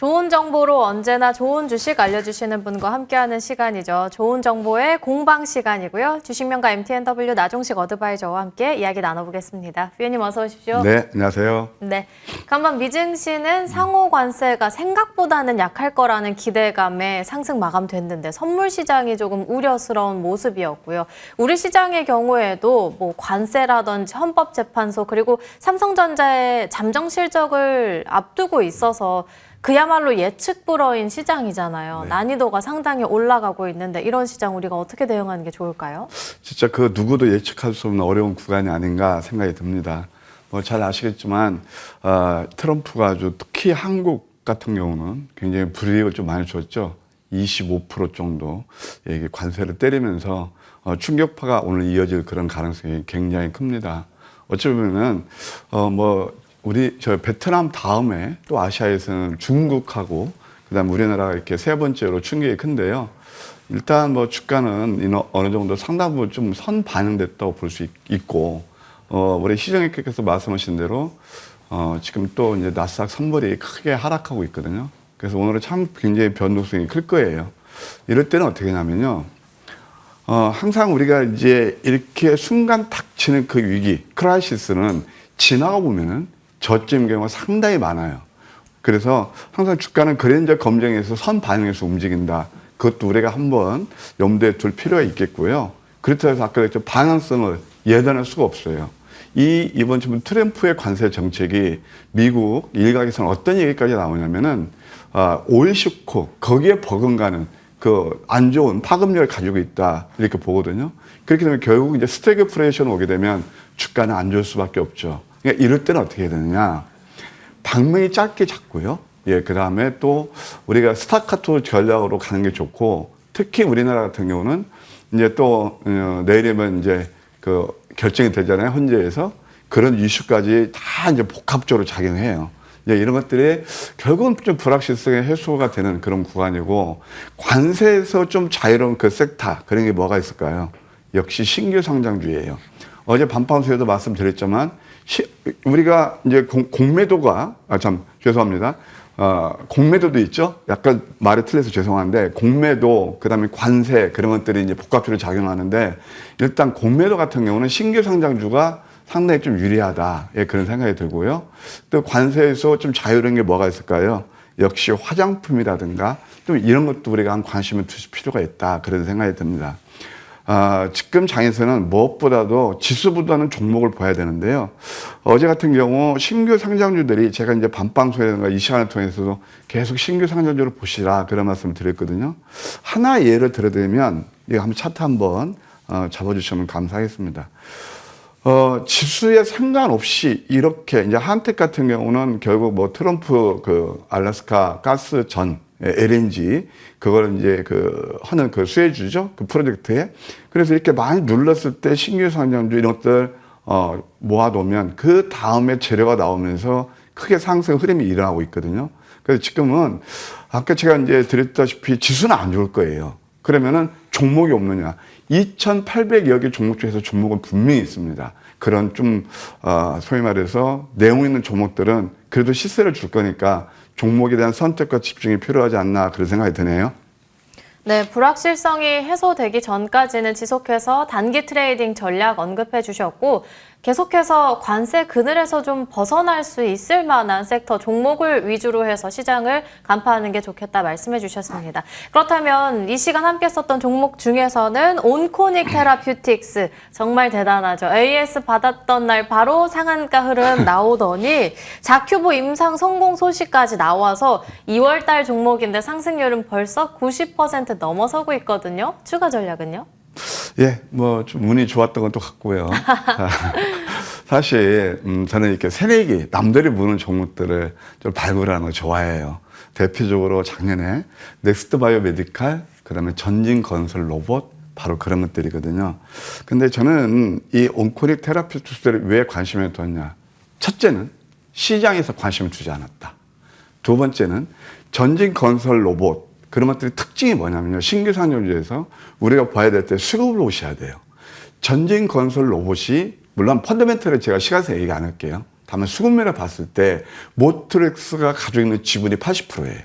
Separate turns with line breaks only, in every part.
좋은 정보로 언제나 좋은 주식 알려주시는 분과 함께하는 시간이죠. 좋은 정보의 공방 시간이고요. 주식명가 MTNW 나종식 어드바이저와 함께 이야기 나눠보겠습니다. 위원님 어서 오십시오.
네, 안녕하세요.
네, 간밤 미증시는 상호 관세가 생각보다는 약할 거라는 기대감에 상승 마감됐는데 선물 시장이 조금 우려스러운 모습이었고요. 우리 시장의 경우에도 뭐 관세라든지 헌법재판소 그리고 삼성전자의 잠정 실적을 앞두고 있어서 그야말로 예측 불허인 시장이잖아요.
네.
난이도가 상당히 올라가고 있는데 이런 시장 우리가 어떻게 대응하는 게 좋을까요?
진짜 그 누구도 예측할 수 없는 어려운 구간이 아닌가 생각이 듭니다. 뭐 잘 아시겠지만 트럼프가 아주 특히 한국 같은 경우는 굉장히 불이익을 좀 많이 줬죠. 25% 정도 이게 관세를 때리면서 충격파가 오늘 이어질 그런 가능성이 굉장히 큽니다. 어찌 보면은 우리 저 베트남 다음에 또 아시아에서는 중국하고 그다음 우리나라가 이렇게 세 번째로 충격이 큰데요. 일단 뭐 주가는 어느 정도 상당 부분 좀 선반영됐다고 볼 수 있고 우리 시장님께서 말씀하신 대로 지금 또 이제 나스닥 선물이 크게 하락하고 있거든요. 그래서 오늘은 참 굉장히 변동성이 클 거예요. 이럴 때는 어떻게 하냐면요. 항상 우리가 이제 이렇게 순간 닥치는 그 위기, 크라이시스는 지나가 보면은 저점 경우가 상당히 많아요. 그래서 항상 주가는 그랜저 검증에서 선 반영해서 움직인다. 그것도 우리가 한번 염두에 둘 필요가 있겠고요. 그렇다고 해서 아까 그랬죠. 방향성을 예단할 수가 없어요. 이번 지금 트럼프의 관세 정책이 미국 일각에서는 어떤 얘기까지 나오냐면은 오일 쇼크 거기에 버금가는 그 안 좋은 파급력을 가지고 있다 이렇게 보거든요. 그렇게 되면 결국 이제 스태그플레이션 오게 되면 주가는 안 좋을 수밖에 없죠. 그러니까 이럴 때는 어떻게 해야 되느냐? 방향이 짧게 잡고요. 예, 그 다음에 또 우리가 스타카토 전략으로 가는 게 좋고, 특히 우리나라 같은 경우는 이제 또 내일이면 이제 그 결정이 되잖아요. 헌재에서 그런 이슈까지 다 이제 복합적으로 작용해요. 이제 이런 것들이 결국은 좀 불확실성의 해소가 되는 그런 구간이고, 관세에서 좀 자유로운 그 섹터 그런 게 뭐가 있을까요? 역시 신규 상장주예요. 어제 밤방송에도 말씀드렸지만 우리가 이제 공매도가 죄송합니다. 공매도도 있죠. 약간 말이 틀려서 죄송한데 공매도 그다음에 관세 그런 것들이 이제 복합적으로 작용하는데 일단 공매도 같은 경우는 신규 상장주가 상당히 좀 유리하다. 예, 그런 생각이 들고요. 또 관세에서 좀 자유로운 게 뭐가 있을까요? 역시 화장품이라든가 좀 이런 것도 우리가 한 관심을 두실 필요가 있다. 그런 생각이 듭니다. 지금 장에서는 무엇보다도 지수보다는 종목을 봐야 되는데요. 어제 같은 경우 신규 상장주들이 제가 이제 밤방송이라든가 이 시간을 통해서도 계속 신규 상장주를 보시라 그런 말씀을 드렸거든요. 하나 예를 들어드리면 이거 한번 차트 한번 잡아주시면 감사하겠습니다. 지수에 상관없이 이렇게 이제 한택 같은 경우는 결국 뭐 트럼프 그 알래스카 가스 전 LNG 그걸 이제 하는 그 수혜주죠. 그 프로젝트에. 그래서 이렇게 많이 눌렀을 때 신규 상장주 이런 것들 모아놓으면 그 다음에 재료가 나오면서 크게 상승 흐름이 일어나고 있거든요. 그래서 지금은 아까 제가 이제 드렸다시피 지수는 안 좋을 거예요. 그러면은 종목이 없느냐. 2,800여 개 종목 중에서 종목은 분명히 있습니다. 그런 좀 소위 말해서 내용 있는 종목들은 그래도 시세를 줄 거니까 종목에 대한 선택과 집중이 필요하지 않나 그런 생각이 드네요.
네, 불확실성이 해소되기 전까지는 지속해서 단기 트레이딩 전략 언급해 주셨고 계속해서 관세 그늘에서 좀 벗어날 수 있을 만한 섹터 종목을 위주로 해서 시장을 간파하는 게 좋겠다 말씀해 주셨습니다. 그렇다면 이 시간 함께 썼던 종목 중에서는 온코닉 테라퓨틱스 정말 대단하죠. AS 받았던 날 바로 상한가 흐름 나오더니 자큐보 임상 성공 소식까지 나와서 2월 달 종목인데 상승률은 벌써 90% 넘어서고 있거든요. 추가 전략은요?
예, 뭐 좀 운이 좋았던 것도 같고요. 사실 저는 이렇게 새내기 남들이 모르는 종목들을 좀 발굴하는 거 좋아해요. 대표적으로 작년에 넥스트 바이오 메디칼, 그다음에 전진 건설 로봇 바로 그런 것들이거든요. 근데 저는 이 온코닉 테라피우틱스를 왜 관심을 뒀냐? 첫째는 시장에서 관심을 두지 않았다. 두 번째는 전진 건설 로봇 그런 것들의 특징이 뭐냐면요. 신규 상장주에서 우리가 봐야 될 때 수급을 보셔야 돼요. 전진 건설 로봇이 물론 펀더멘털을 제가 시간에서 얘기 안 할게요. 다만 수급면을 봤을 때 모트렉스가 가지고 있는 지분이 80%예요.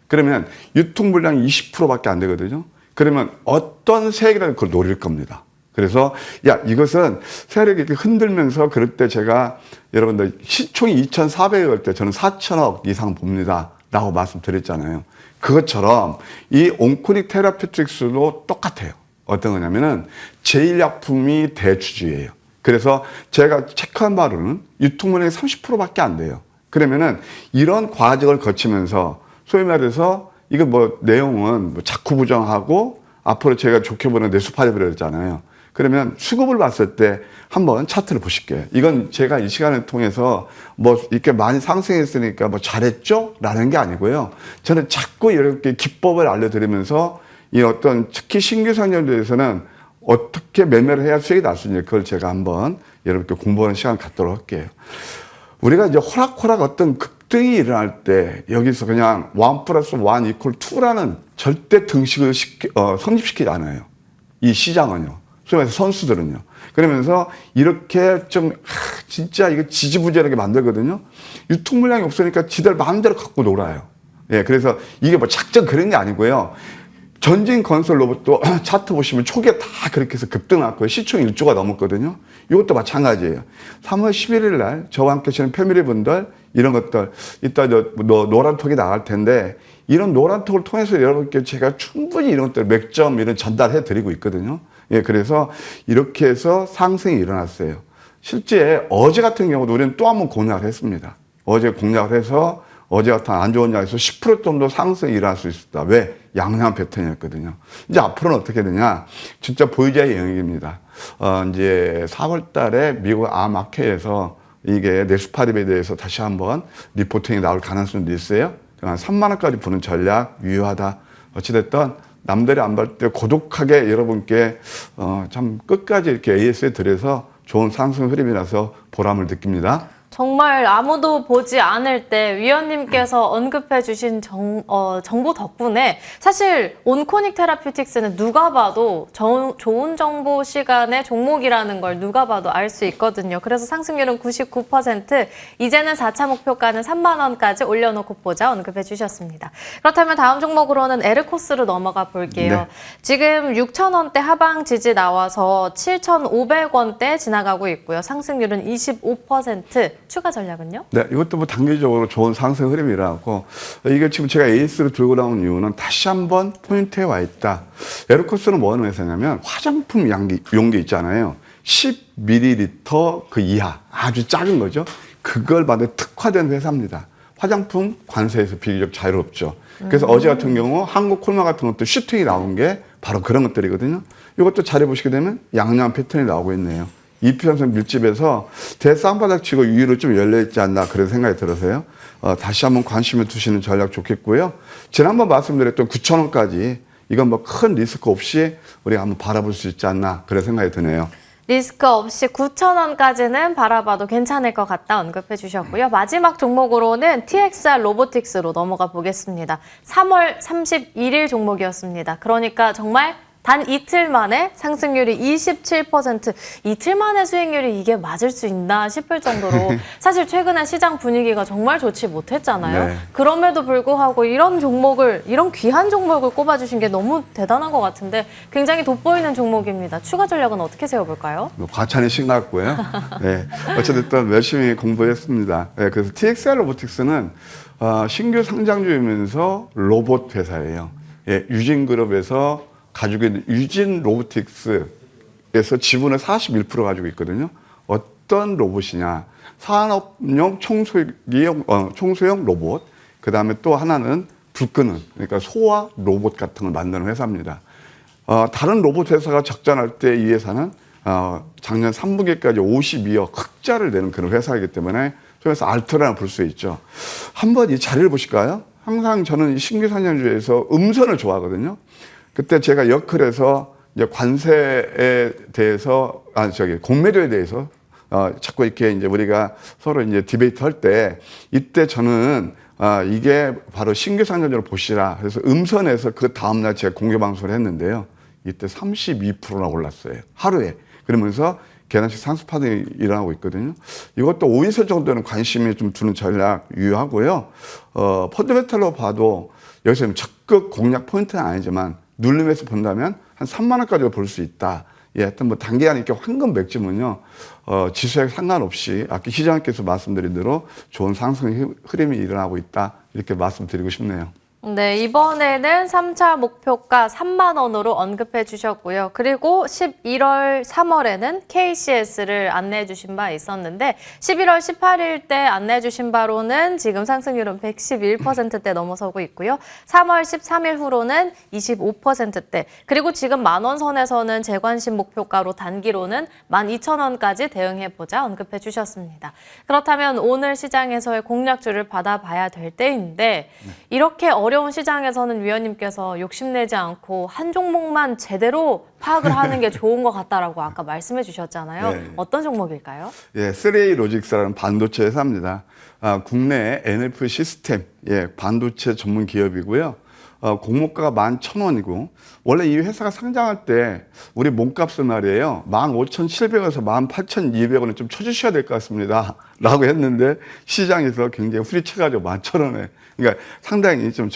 그러면 유통 물량이 20%밖에 안 되거든요. 그러면 어떤 세력이라도 그걸 노릴 겁니다. 그래서 야 이것은 세력이 이렇게 흔들면서 그럴 때 제가 여러분들 시총이 2,400억 때 저는 4천억 이상 봅니다 라고 말씀드렸잖아요. 그것처럼 이 온코닉 테라피틱스도 똑같아요. 어떤 거냐면은 제일약품이 대주주예요. 그래서 제가 체크한 바로는 유통물량이 30%밖에 안 돼요. 그러면은 이런 과정을 거치면서 소위 말해서 이거 뭐 내용은 뭐 자꾸 부정하고 앞으로 제가 좋게 보는 내수파리 그랬잖아요. 그러면 수급을 봤을 때 한번 차트를 보실게요. 이건 제가 이 시간을 통해서 뭐 이렇게 많이 상승했으니까 뭐 잘했죠? 라는 게 아니고요. 저는 자꾸 이렇게 기법을 알려드리면서 이 어떤 특히 신규 상장에 대해서는 어떻게 매매를 해야 수익이 날 수 있는지 그걸 제가 한번 여러분께 공부하는 시간 갖도록 할게요. 우리가 이제 호락호락 어떤 급등이 일어날 때 여기서 그냥 1+1=2라는 절대 등식을 성립시키지 않아요. 이 시장은요. 소위 말해서 선수들은요. 그러면서 이렇게 좀 진짜 이거 지지부진하게 만들거든요. 유통 물량이 없으니까 지들 마음대로 갖고 놀아요. 예, 그래서 이게 뭐 작전 그런 게 아니고요. 전진 건설 로봇도 차트 보시면 초기에 다 그렇게 해서 급등했고요. 시총 1조가 넘었거든요. 이것도 마찬가지예요. 3월 11일 날 저와 함께 하시는 패밀리 분들 이런 것들 이따 노란톡이 나갈 텐데 이런 노란톡을 통해서 여러분께 제가 충분히 이런 것들 맥점 이런 전달해 드리고 있거든요. 예, 그래서 이렇게 해서 상승이 일어났어요. 실제 어제 같은 경우도 우리는 또 한 번 공략을 했습니다. 어제 공략을 해서 어제 같은 안 좋은 날에서 10% 정도 상승이 일어날 수 있었다. 왜? 양양 패턴이었거든요. 이제 앞으로는 어떻게 되냐? 진짜 보유자의 영역입니다. 이제 4월 달에 미국 아마케에서 이게 내수파립에 대해서 다시 한번 리포팅이 나올 가능성도 있어요. 한 3만 원까지 부는 전략 유효하다. 어찌됐든 남들이 안 볼 때 고독하게 여러분께 참 끝까지 이렇게 AS에 들여서 좋은 상승 흐름이라서 보람을 느낍니다.
정말 아무도 보지 않을 때 위원님께서 언급해 주신 정보 덕분에 사실 온코닉 테라피틱스는 누가 봐도 좋은 정보 시간의 종목이라는 걸 누가 봐도 알 수 있거든요. 그래서 상승률은 99%, 이제는 4차 목표가는 3만 원까지 올려놓고 보자 언급해 주셨습니다. 그렇다면 다음 종목으로는 에르코스로 넘어가 볼게요.
네.
지금 6,000원대 하방 지지 나와서 7,500원대 지나가고 있고요. 상승률은 25%. 추가 전략은요?
네, 이것도 뭐 단기적으로 좋은 상승 흐름이라고. 이게 지금 제가 에이스로 들고 나온 이유는 다시 한번 포인트에 와 있다. 에르코스는 뭐 하는 회사냐면 화장품 용기 있잖아요. 10ml 그 이하, 아주 작은 거죠. 그걸 받는 특화된 회사입니다. 화장품 관세에서 비교적 자유롭죠. 그래서 어제 같은 경우 한국 콜마 같은 것도 슈팅이 나온 게 바로 그런 것들이거든요. 이것도 자료 보시게 되면 양양 패턴이 나오고 있네요. 이평선 밀집에서 대쌍바닥 치고 위로 좀 열려있지 않나 그런 생각이 들어서요. 다시 한번 관심을 두시는 전략 좋겠고요. 지난번 말씀드렸던 9,000원까지 이건 뭐 큰 리스크 없이 우리가 한번 바라볼 수 있지 않나 그런 생각이 드네요.
리스크 없이 9,000원까지는 바라봐도 괜찮을 것 같다 언급해 주셨고요. 마지막 종목으로는 TXR 로보틱스로 넘어가 보겠습니다. 3월 31일 종목이었습니다. 그러니까 정말 단 이틀 만에 상승률이 27%, 이틀 만에 수익률이 이게 맞을 수 있나 싶을 정도로 사실 최근에 시장 분위기가 정말 좋지 못했잖아요.
네.
그럼에도 불구하고 이런 귀한 종목을 꼽아주신 게 너무 대단한 것 같은데 굉장히 돋보이는 종목입니다. 추가 전략은 어떻게 세워볼까요?
뭐 과찬이 신났고요. 네. 어쨌든 열심히 공부했습니다. 네, 그래서 TXR 로보틱스는 신규 상장주이면서 로봇 회사예요. 예, 유진그룹에서 가지고 있는 유진 로보틱스에서 지분을 41% 가지고 있거든요. 어떤 로봇이냐? 산업용 청소용 로봇. 그 다음에 또 하나는 불 끄는, 그러니까 소화 로봇 같은 걸 만드는 회사입니다. 다른 로봇 회사가 적자날 때 이 회사는 작년 3분기까지 52억 흑자를 내는 그런 회사이기 때문에 그래서 알트라는 볼 수 있죠. 한번 이 자리를 보실까요? 항상 저는 신규 상장주에서 음선을 좋아하거든요. 그때 제가 역할에서 이제 관세에 대해서, 공매도에 대해서, 자꾸 이렇게 이제 우리가 서로 이제 디베이트 할 때, 이때 저는, 이게 바로 신규 상장주를 보시라. 그래서 음선에서 그 다음날 제가 공개 방송을 했는데요. 이때 32%나 올랐어요. 하루에. 그러면서 계단식 상승 파동이 일어나고 있거든요. 이것도 5인세 정도는 관심이 좀 두는 전략 유효하고요. 펀더멘탈로 봐도 여기서 적극 공략 포인트는 아니지만 누름에서 본다면 한 3만 원까지 볼 수 있다. 예, 하여튼 뭐 단기간 이렇게 황금 맥주면요, 지수에 상관없이 아까 시장님께서 말씀드린 대로 좋은 상승 흐름이 일어나고 있다. 이렇게 말씀드리고 싶네요.
네, 이번에는 3차 목표가 3만 원으로 언급해 주셨고요. 그리고 11월, 3월에는 KCS를 안내해 주신 바 있었는데 11월 18일 때 안내해 주신 바로는 지금 상승률은 111%대 넘어서고 있고요. 3월 13일 후로는 25%대, 그리고 지금 만원 선에서는 제 관심 목표가로 단기로는 12,000원까지 대응해 보자 언급해 주셨습니다. 그렇다면 오늘 시장에서의 공략주를 받아봐야 될 때인데, 이렇게 어려운 시장에서는 위원님께서 욕심내지 않고 한 종목만 제대로 파악을 하는 게 좋은 것 같다라고 아까 말씀해 주셨잖아요.
네.
어떤 종목일까요?
예, 3A 로직스라는 반도체 회사입니다. 국내 NF 시스템, 예, 반도체 전문 기업이고요. 공모가가 11,000원이고, 원래 이 회사가 상장할 때 우리 몸값은 말이에요, 15,700원에서 18,200원을 좀 쳐주셔야 될 것 같습니다 라고 했는데, 시장에서 굉장히 후리쳐가지고 11,000원에, 그러니까 상당히 좀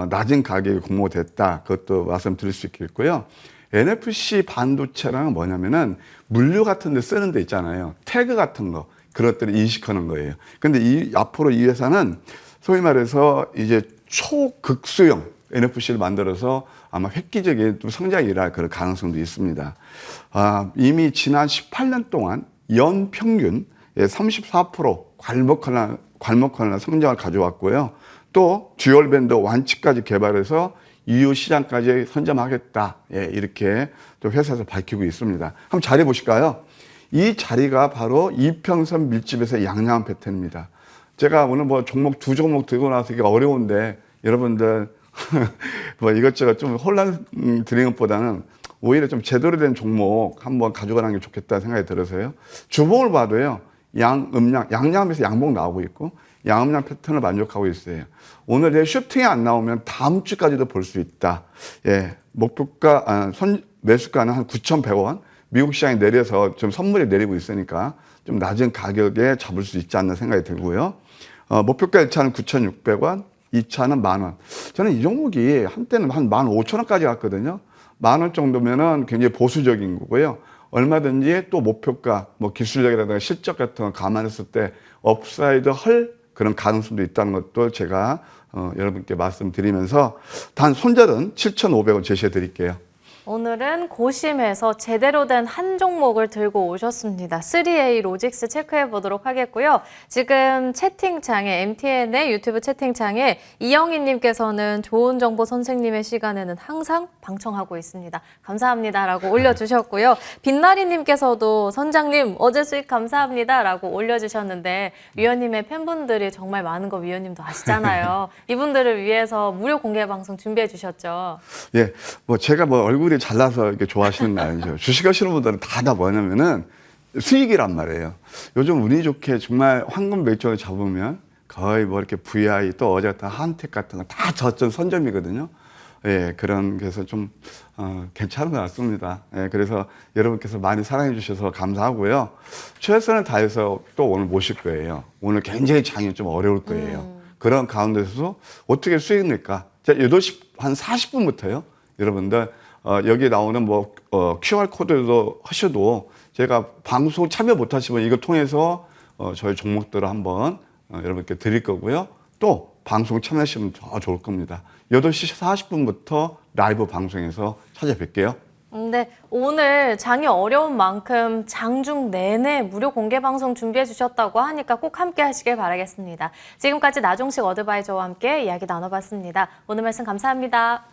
낮은 가격에 공모됐다. 그것도 말씀드릴 수 있겠고요. NFC 반도체랑 뭐냐면은 물류 같은 데 쓰는 데 있잖아요. 태그 같은 거, 그것들을 인식하는 거예요. 근데 앞으로 이 회사는 소위 말해서 이제 초극수용 NFC를 만들어서 아마 획기적인 또 성장이 일어날 그런 가능성도 있습니다. 이미 지난 18년 동안 연평균 34% 괄목하는 성장을 가져왔고요. 또 듀얼밴드 완치까지 개발해서 EU 시장까지 선점하겠다. 예, 이렇게 또 회사에서 밝히고 있습니다. 한번 자리 보실까요? 이 자리가 바로 이평선 밀집에서 양양한 패턴입니다. 제가 오늘 뭐 두 종목 들고 나서 이게 어려운데 여러분들 뭐 이것저것 좀 혼란 드리는 것보다는 오히려 좀 제대로 된 종목 한번 가져가는 게 좋겠다 생각이 들어서요. 주봉을 봐도요, 양양하면서 양봉 나오고 있고 양음양 패턴을 만족하고 있어요. 오늘 내 슈팅이 안 나오면 다음 주까지도 볼 수 있다. 예, 목표가 매수가는 한 9,100원. 미국 시장이 내려서 좀 선물이 내리고 있으니까 좀 낮은 가격에 잡을 수 있지 않나 생각이 들고요. 목표가 1차는 9,600원, 2차는 10,000원. 저는 이 종목이 한때는 한 15,000원까지 갔거든요. 10,000원 정도면은 굉장히 보수적인 거고요. 얼마든지 또 목표가, 뭐 기술력이라든가 실적 같은 거 감안했을 때 업사이드 할 그런 가능성도 있다는 것도 제가 여러분께 말씀드리면서 단 손절은 7,500원 제시해 드릴게요.
오늘은 고심해서 제대로 된 한 종목을 들고 오셨습니다. 3A 로직스 체크해 보도록 하겠고요. 지금 채팅창에, MTN의 유튜브 채팅창에 이영희님께서는 좋은 정보 선생님의 시간에는 항상 방청하고 있습니다. 감사합니다라고 올려주셨고요. 빛나리님께서도 선장님 어제 수익 감사합니다라고 올려주셨는데, 위원님의 팬분들이 정말 많은 거 위원님도 아시잖아요. 이분들을 위해서 무료 공개 방송 준비해 주셨죠.
예, 뭐 제가 뭐 얼굴이 잘나서 이렇게 좋아하시는 거 아니죠. 주식하시는 분들은 다 뭐냐면은 수익이란 말이에요. 요즘 운이 좋게 정말 황금 맥주를 잡으면 거의 뭐 이렇게 VI 또 어제 같은 한택 같은 거 다 저점 선점이거든요. 예, 그래서 좀 괜찮은 것 같습니다. 예, 그래서 여러분께서 많이 사랑해 주셔서 감사하고요. 최선을 다해서 또 오늘 모실 거예요. 오늘 굉장히 장이 좀 어려울 거예요. 그런 가운데서 어떻게 수익 낼까? 자, 8시 한 40분부터요. 여러분들 여기 나오는 뭐 QR 코드도 하셔도 제가 방송 참여 못 하시면 이거 통해서 저희 종목들을 한번 여러분께 드릴 거고요. 또 방송 참여하시면 더 좋을 겁니다. 8시 40분부터 라이브 방송에서 찾아뵐게요.
네, 오늘 장이 어려운 만큼 장중 내내 무료 공개 방송 준비해 주셨다고 하니까 꼭 함께 하시길 바라겠습니다. 지금까지 나종식 어드바이저와 함께 이야기 나눠봤습니다. 오늘 말씀 감사합니다.